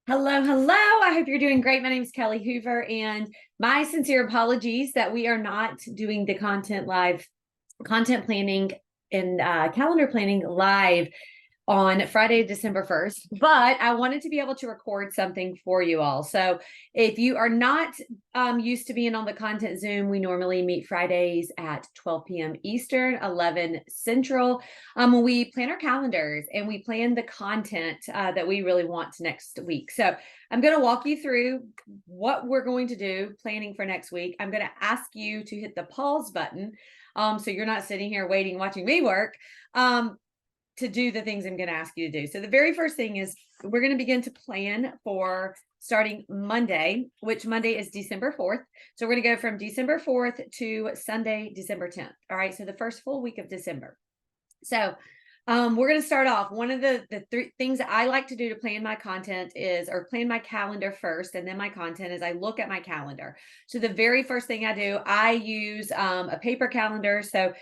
Hello, hello. I hope you're doing great. My name is Kelly Hoover, and my sincere apologies that we are not doing the content planning and calendar planning live on Friday, December 1st, but I wanted to be able to record something for you all. So if you are not used to being on the content Zoom, we normally meet Fridays at 12 p.m. Eastern, 11 Central. We plan our calendars and we plan the content that we really want next week. So I'm going to walk you through what we're going to do planning for next week. I'm going to ask you to hit the pause button. So you're not sitting here waiting, watching me work. To do the things I'm going to ask you to do. So the very first thing is we're going to begin to plan for starting Monday, which Monday is December 4th. So we're going to go from December 4th to Sunday, December 10th. All right. So the first full week of December. So we're going to start off. One of the three things that I like to do to plan my content is, or plan my calendar first, and then my content is I look at my calendar. So the very first thing I do, I use a paper calendar. So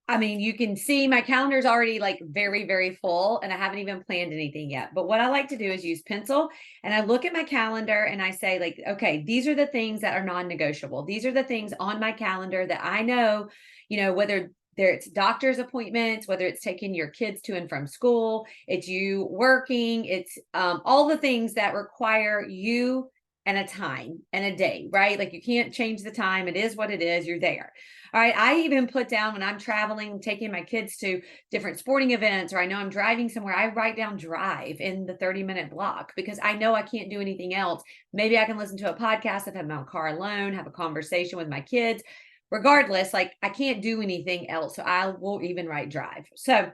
I mean, you can see my calendar is already like very, very full, and I haven't even planned anything yet. But what I like to do is use pencil, and I look at my calendar and I say, like, okay, these are the things that are non-negotiable. These are the things on my calendar that I know, whether it's doctor's appointments, whether it's taking your kids to and from school, it's you working, it's all the things that require you and a time and a day, right? Like you can't change the time. It is what it is. You're there. All right. I even put down when I'm traveling, taking my kids to different sporting events, or I know I'm driving somewhere, I write down drive in the 30-minute block because I know I can't do anything else. Maybe I can listen to a podcast if I'm in my car alone, have a conversation with my kids. Regardless, like I can't do anything else. So I will even write drive. So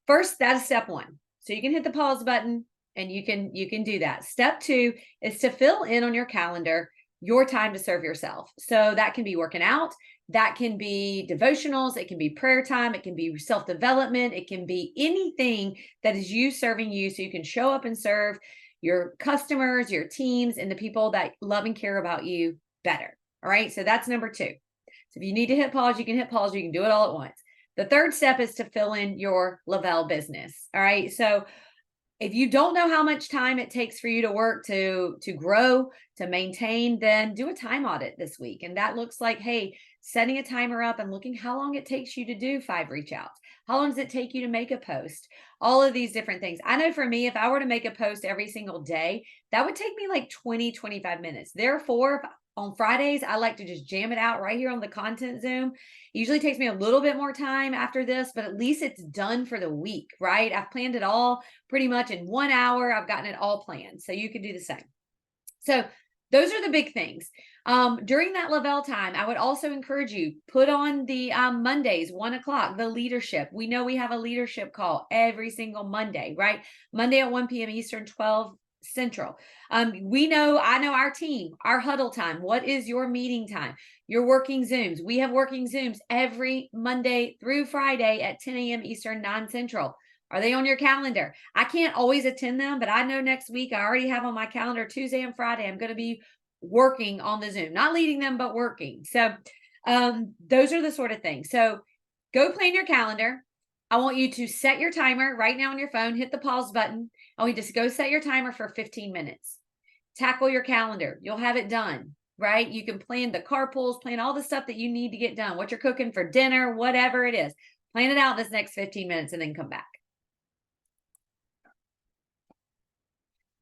first, that is step one. So you can hit the pause button and you can do that. Step two is to fill in on your calendar your time to serve yourself. So that can be working out, that can be devotionals, it can be prayer time, it can be self-development, it can be anything that is you serving you so you can show up and serve your customers, your teams, and the people that love and care about you better. All right. So that's number two. So if you need to hit pause, you can hit pause. You can do it all at once. The third step is to fill in your Lavelle business. All right. So if you don't know how much time it takes for you to work to grow, to maintain, then do a time audit this week. And that looks like, hey, setting a timer up and looking how long it takes you to do 5 reach outs. How long does it take you to make a post? All of these different things. I know for me, if I were to make a post every single day, that would take me like 20-25 minutes. Therefore, on Fridays, I like to just jam it out right here on the content Zoom. It usually takes me a little bit more time after this, but at least it's done for the week, right? I've planned it all pretty much in 1 hour. I've gotten it all planned. So you could do the same. So those are the big things. During that Lavelle time, I would also encourage you, put on the Mondays, 1 o'clock, the leadership. We know we have a leadership call every single Monday, right? Monday at 1 p.m. Eastern, 12 Central. I know our team, our huddle time. What is your meeting time? Your working Zooms. We have working Zooms every Monday through Friday at 10 a.m. Eastern, 9 Central. Are they on your calendar? I can't always attend them, but I know next week I already have on my calendar Tuesday and Friday. I'm going to be working on the Zoom, not leading them, but working. So those are the sort of things. So go plan your calendar. I want you to set your timer right now on your phone, hit the pause button. I want you to go set your timer for 15 minutes. Tackle your calendar. You'll have it done, right? You can plan the carpools, plan all the stuff that you need to get done, what you're cooking for dinner, whatever it is. Plan it out this next 15 minutes and then come back.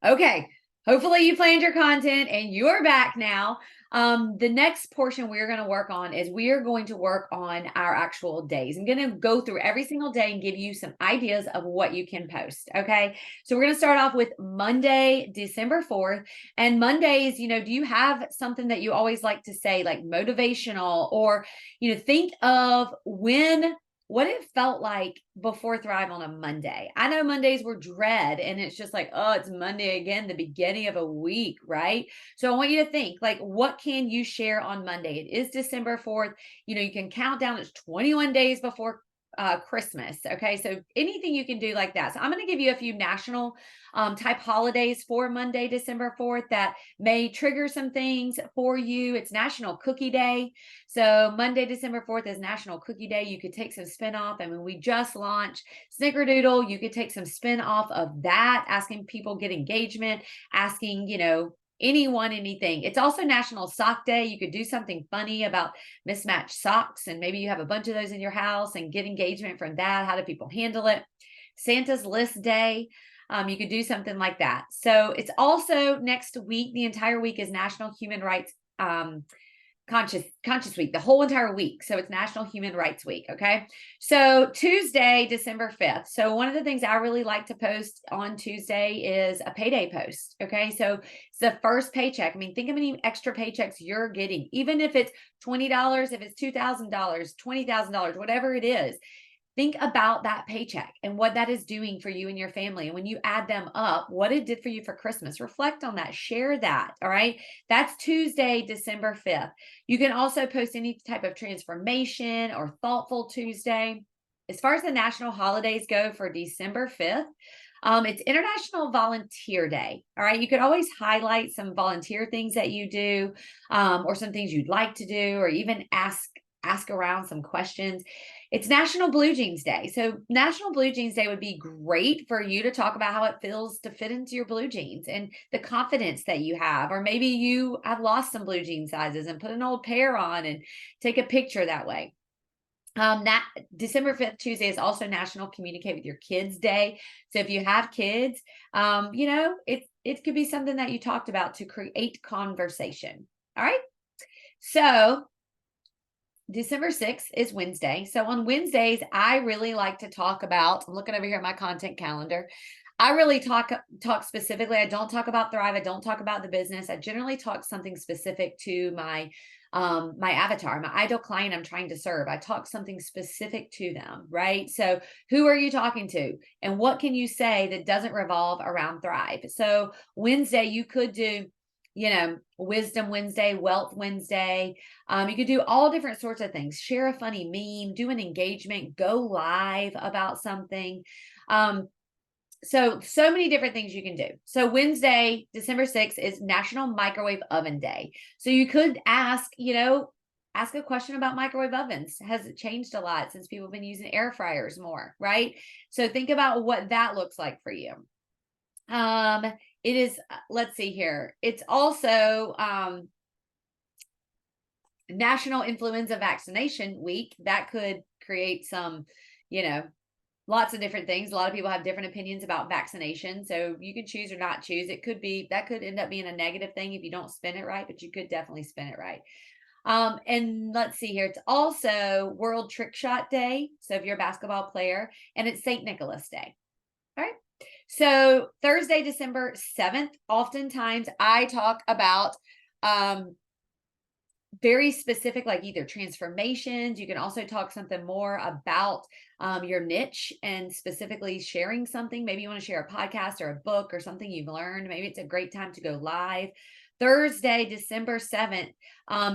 Okay, hopefully you planned your content and you're back now. The next portion we're going to work on is we are going to work on our actual days. I'm going to go through every single day and give you some ideas of what you can post. Okay, so we're going to start off with Monday, December 4th. And Mondays, do you have something that you always like to say, like motivational, or, think of what it felt like before Thrive on a Monday. I know Mondays were dread, and it's just like, oh, it's Monday again, the beginning of a week, right? So I want you to think, like, what can you share on Monday? It is December 4th. You can count down. It's 21 days before Christmas. Okay. So anything you can do like that. So I'm going to give you a few national type holidays for Monday, December 4th that may trigger some things for you. It's National Cookie Day. So Monday, December 4th is National Cookie Day. You could take some spin off. I mean, we just launched Snickerdoodle. You could take some spin off of that, asking people get engagement, asking, anyone, anything. It's also National Sock Day. You could do something funny about mismatched socks, and maybe you have a bunch of those in your house and get engagement from that. How do people handle it? Santa's List Day. You could do something like that. So it's also next week. The entire week is National Human Rights Conscious Week, the whole entire week. So it's National Human Rights Week. Okay. So Tuesday, December 5th. So one of the things I really like to post on Tuesday is a payday post. Okay. So it's the first paycheck. I mean, think of any extra paychecks you're getting, even if it's $20, if it's $2,000, $20,000, whatever it is. Think about that paycheck and what that is doing for you and your family. And when you add them up, what it did for you for Christmas, reflect on that, share that. All right. That's Tuesday, December 5th. You can also post any type of transformation or thoughtful Tuesday. As far as the national holidays go for December 5th, it's International Volunteer Day. All right. You could always highlight some volunteer things that you do, or some things you'd like to do, or even ask around some questions. It's National Blue Jeans Day. So National Blue Jeans Day would be great for you to talk about how it feels to fit into your blue jeans and the confidence that you have. Or maybe you have lost some blue jean sizes and put an old pair on and take a picture that way. That December 5th, Tuesday, is also National Communicate with Your Kids Day. So if you have kids, it could be something that you talked about to create conversation. All right. So December 6th is Wednesday. So on Wednesdays, I really like to talk about, I'm looking over here at my content calendar. I really talk specifically. I don't talk about Thrive. I don't talk about the business. I generally talk something specific to my avatar, my ideal client I'm trying to serve. I talk something specific to them, right? So who are you talking to? And what can you say that doesn't revolve around Thrive? So Wednesday, you could do Wisdom Wednesday, Wealth Wednesday. You could do all different sorts of things. Share a funny meme, do an engagement, go live about something. So many different things you can do. So Wednesday, December 6th is National Microwave Oven Day. So you could ask a question about microwave ovens. Has it changed a lot since people have been using air fryers more, right? So think about what that looks like for you. It is, let's see here. It's also National Influenza Vaccination Week. That could create some, lots of different things. A lot of people have different opinions about vaccination. So you can choose or not choose. That could end up being a negative thing if you don't spin it right, but you could definitely spin it right. And let's see here. It's also World Trick Shot Day. So if you're a basketball player, and it's St. Nicholas Day. All right. So Thursday, December 7th, oftentimes I talk about very specific, like either transformations. You can also talk something more about your niche and specifically sharing something. Maybe you want to share a podcast or a book or something you've learned. Maybe it's a great time to go live. Thursday, December 7th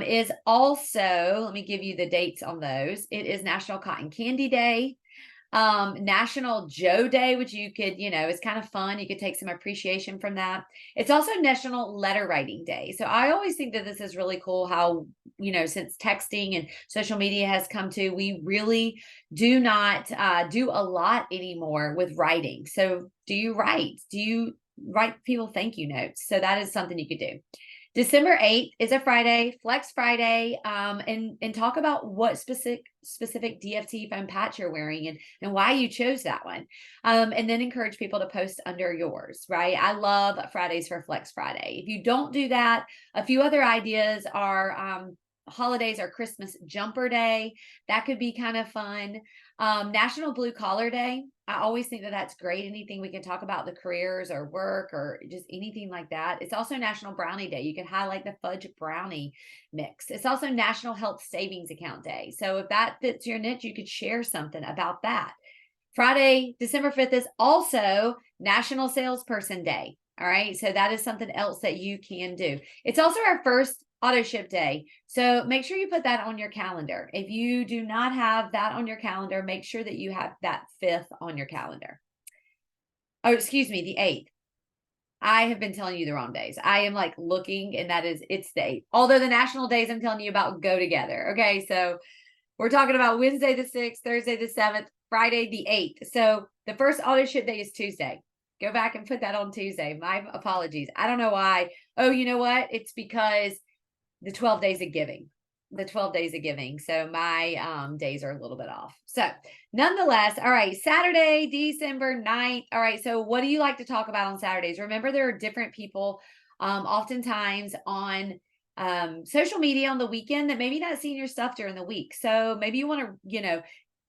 is also, let me give you the dates on those. It is National Cotton Candy Day. National Joe Day, which you could, it's kind of fun. You could take some appreciation from that. It's also National Letter Writing Day. So I always think that this is really cool how, since texting and social media has come to, we really do not do a lot anymore with writing. So do you write? Do you write people thank you notes? So that is something you could do. December 8th is a Friday, Flex Friday, and talk about what specific DFT phone patch you're wearing and why you chose that one. And then encourage people to post under yours, right? I love Fridays for Flex Friday. If you don't do that, a few other ideas are holidays are Christmas Jumper Day. That could be kind of fun. National Blue Collar Day. I always think that that's great. Anything we can talk about the careers or work or just anything like that. It's also National Brownie Day. You can highlight the fudge brownie mix. It's also National Health Savings Account Day. So if that fits your niche, you could share something about that. Friday, December 5th is also National Salesperson Day. All right. So that is something else that you can do. It's also our first auto ship day. So make sure you put that on your calendar. If you do not have that on your calendar, make sure that you have that 5th on your calendar. Oh, excuse me, the 8th. I have been telling you the wrong days. I am like looking, and it's the 8th. Although the national days I'm telling you about go together. Okay, so we're talking about Wednesday the 6th, Thursday the 7th, Friday the 8th. So the first auto ship day is Tuesday. Go back and put that on Tuesday. My apologies. I don't know why. Oh, you know what? It's because the 12 days of giving. The 12 days of giving. So my days are a little bit off. So nonetheless, all right, Saturday, December 9th. All right, so what do you like to talk about on Saturdays? Remember, there are different people oftentimes on social media on the weekend that maybe not seeing your stuff during the week. So maybe you want to,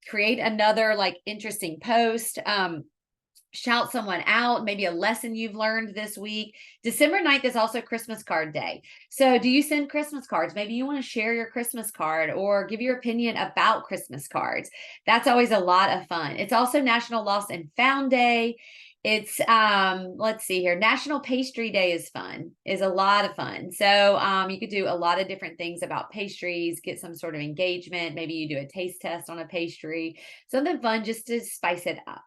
create another like interesting post. Shout someone out, maybe a lesson you've learned this week. December 9th is also Christmas card day. So do you send Christmas cards? Maybe you want to share your Christmas card or give your opinion about Christmas cards. That's always a lot of fun. It's also National Lost and Found Day. It's let's see here. National Pastry Day is a lot of fun. So you could do a lot of different things about pastries, get some sort of engagement. Maybe you do a taste test on a pastry, something fun just to spice it up.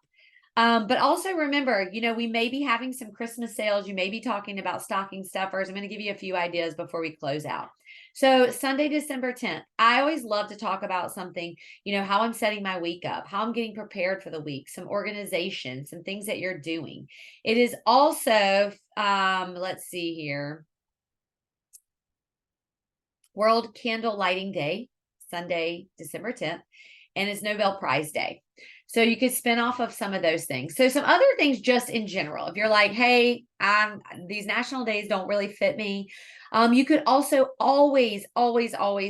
But also remember, we may be having some Christmas sales. You may be talking about stocking stuffers. I'm going to give you a few ideas before we close out. So Sunday, December 10th, I always love to talk about something, how I'm setting my week up, how I'm getting prepared for the week, some organization, some things that you're doing. It is also, let's see here, World Candle Lighting Day, Sunday, December 10th, and it's Nobel Prize Day. So you could spin off of some of those things. So some other things just in general, if you're like, hey, these national days don't really fit me. You could also always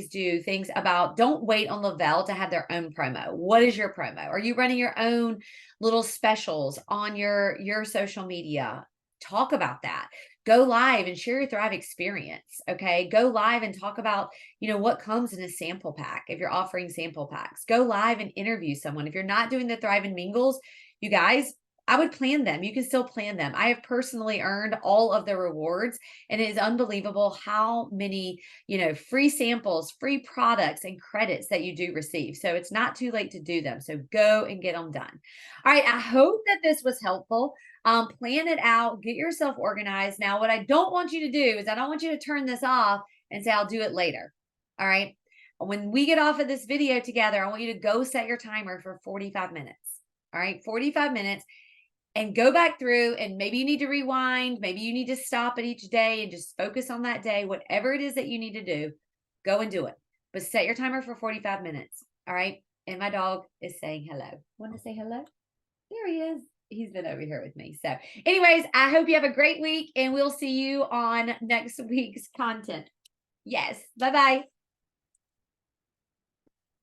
do things about, don't wait on Lavelle to have their own promo. What is your promo? Are you running your own little specials on your social media? Talk about that. Go live and share your Thrive experience. Okay. Go live and talk about, what comes in a sample pack. If you're offering sample packs, go live and interview someone. If you're not doing the Thrive and Mingles, you guys, I would plan them. You can still plan them. I have personally earned all of the rewards, and it is unbelievable how many, free samples, free products, and credits that you do receive. So it's not too late to do them. So go and get them done. All right. I hope that this was helpful. Plan it out, get yourself organized. Now, what I don't want you to do is I don't want you to turn this off and say, I'll do it later. All right. When we get off of this video together, I want you to go set your timer for 45 minutes. All right. 45 minutes. And go back through, and maybe you need to rewind. Maybe you need to stop at each day and just focus on that day. Whatever it is that you need to do, go and do it. But set your timer for 45 minutes. All right. And my dog is saying hello. Want to say hello? There he is. He's been over here with me. So anyways, I hope you have a great week, and we'll see you on next week's content. Yes. Bye-bye.